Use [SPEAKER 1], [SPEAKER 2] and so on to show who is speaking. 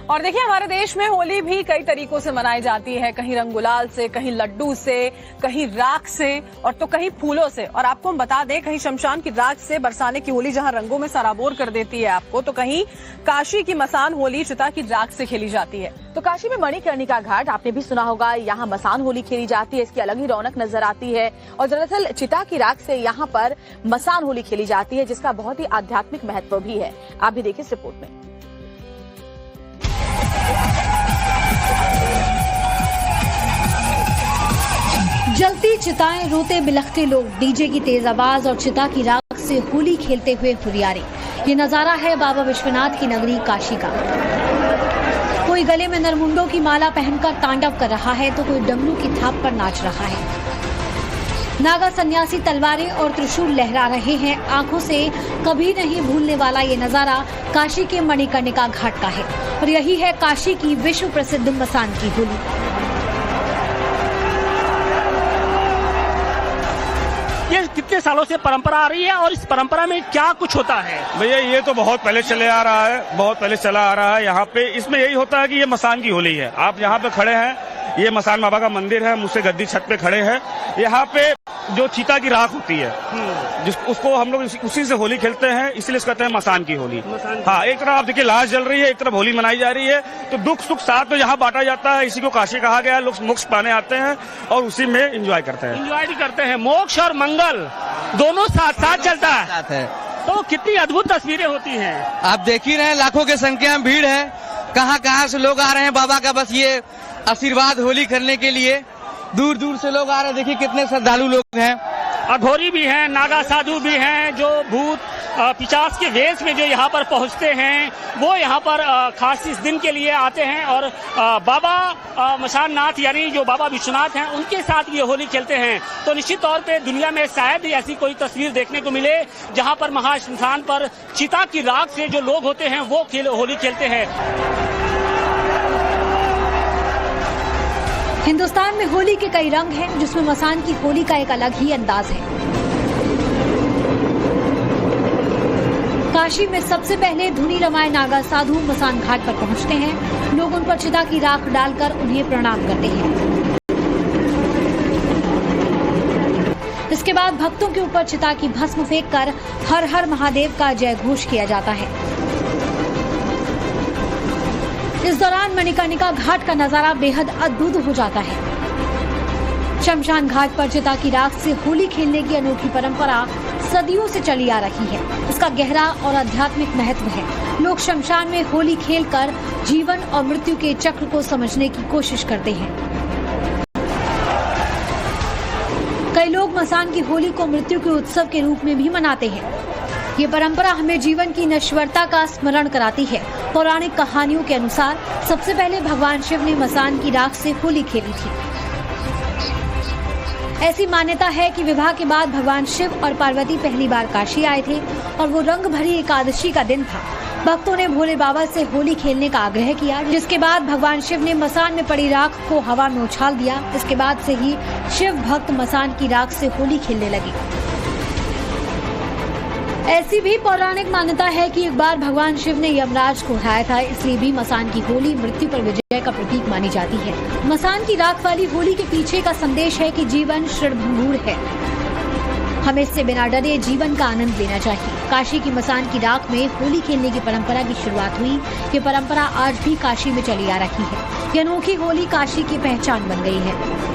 [SPEAKER 1] और देखिए हमारे देश में होली भी कई तरीकों से मनाई जाती है, कहीं रंग गुलाल से, कहीं लड्डू से, कहीं राख से और तो कहीं फूलों से। और आपको हम बता दें, कहीं शमशान की राख से बरसाने की होली जहां रंगों में सराबोर कर देती है आपको, तो कहीं काशी की मसान होली चिता की राख से खेली जाती है।
[SPEAKER 2] तो काशी में मणिकर्णिका घाट आपने भी सुना होगा, यहाँ मसान होली खेली जाती है, इसकी अलग ही रौनक नजर आती है। और दरअसल चिता की राख से यहाँ पर मसान होली खेली जाती है, जिसका बहुत ही आध्यात्मिक महत्व भी है। आप भी देखिए इस रिपोर्ट में।
[SPEAKER 3] जलती चिताएं, रोते बिलखते लोग, डीजे की तेज आवाज और चिता की राख से होली खेलते हुए हुरियारे। ये नजारा है बाबा विश्वनाथ की नगरी काशी का। कोई गले में नरमुंडों की माला पहनकर तांडव कर रहा है, तो कोई डमरू की थाप पर नाच रहा है। नागा सन्यासी तलवारें और त्रिशूल लहरा रहे हैं। आंखों से कभी नहीं भूलने वाला ये नजारा काशी के मणिकर्णिका घाट का है और यही है काशी की विश्व प्रसिद्ध मसान की होली।
[SPEAKER 4] ये कितने सालों से परंपरा आ रही है और इस परंपरा में क्या कुछ होता है?
[SPEAKER 5] भैया ये तो बहुत पहले चले आ रहा है, बहुत पहले चला आ रहा है। यहाँ पे इसमें यही होता है कि ये मसान की होली है। आप यहाँ पे खड़े हैं, ये मसान बाबा का मंदिर है, मुझसे गद्दी छत पे खड़े हैं। यहाँ पे जो चीता की राख होती है, उसको हम लोग उसी से होली खेलते हैं, इसलिए इसको कहते हैं मसान की होली। हाँ, एक तरफ आप देखिए लाश जल रही है, एक तरफ होली मनाई जा रही है, तो दुख सुख साथ में यहाँ बांटा जाता है। इसी को काशी कहा गया है। लोग मोक्ष पाने आते हैं और उसी में एंजॉय करते हैं।
[SPEAKER 4] एंजॉय भी करते हैं, मोक्ष और मंगल दोनों साथ साथ चलता है। तो कितनी अद्भुत तस्वीरें होती हैं।
[SPEAKER 6] आप देख ही रहे हैं, लाखों की संख्या में भीड़ है। कहाँ कहाँ से लोग आ रहे हैं बाबा का बस ये आशीर्वाद होली करने के लिए। दूर दूर से लोग आ रहे हैं, देखिए कितने श्रद्धालु लोग हैं।
[SPEAKER 4] अघोरी भी हैं, नागा साधु भी हैं, जो भूत पिशाच के वेश में जो यहाँ पर पहुँचते हैं, वो यहाँ पर खास इस दिन के लिए आते हैं और बाबा मसान नाथ यानी जो बाबा विश्वनाथ हैं, उनके साथ ये होली खेलते हैं। तो निश्चित तौर पे दुनिया में शायद ही ऐसी कोई तस्वीर देखने को मिले जहाँ पर महाश्मशान पर चिता की राख से जो लोग होते हैं वो होली खेलते हैं।
[SPEAKER 3] हिंदुस्तान में होली के कई रंग हैं, जिसमें मसान की होली का एक अलग ही अंदाज है। काशी में सबसे पहले धुनी रमाए नागा साधु मसान घाट पर पहुंचते हैं। लोग उन पर चिता की राख डालकर उन्हें प्रणाम करते हैं। इसके बाद भक्तों के ऊपर चिता की भस्म फेंक कर हर हर महादेव का जय घोष किया जाता है। इस दौरान मणिकर्णिका घाट का नजारा बेहद अद्भुत हो जाता है। शमशान घाट पर चिता की राख से होली खेलने की अनोखी परंपरा सदियों से चली आ रही है। इसका गहरा और आध्यात्मिक महत्व है। लोग शमशान में होली खेलकर जीवन और मृत्यु के चक्र को समझने की कोशिश करते हैं। कई लोग मसान की होली को मृत्यु के उत्सव के रूप में भी मनाते हैं। ये परंपरा हमें जीवन की नश्वरता का स्मरण कराती है। पौराणिक कहानियों के अनुसार सबसे पहले भगवान शिव ने मसान की राख से होली खेली थी। ऐसी मान्यता है कि विवाह के बाद भगवान शिव और पार्वती पहली बार काशी आए थे और वो रंग भरी एकादशी का दिन था। भक्तों ने भोले बाबा से होली खेलने का आग्रह किया, जिसके बाद भगवान शिव ने मसान में पड़ी राख को हवा में उछाल दिया। इसके बाद से ही शिव भक्त मसान की राख से होली खेलने लगे। ऐसी भी पौराणिक मान्यता है कि एक बार भगवान शिव ने यमराज को हराया था, इसलिए भी मसान की होली मृत्यु पर विजय का प्रतीक मानी जाती है। मसान की राख वाली होली के पीछे का संदेश है कि जीवन क्षणभंगुर है, हमें इससे बिना डरे जीवन का आनंद लेना चाहिए। काशी की मसान की राख में होली खेलने की परंपरा की शुरुआत हुई। ये परंपरा आज भी काशी में चली आ रही है। ये अनोखी होली काशी की पहचान बन गई है।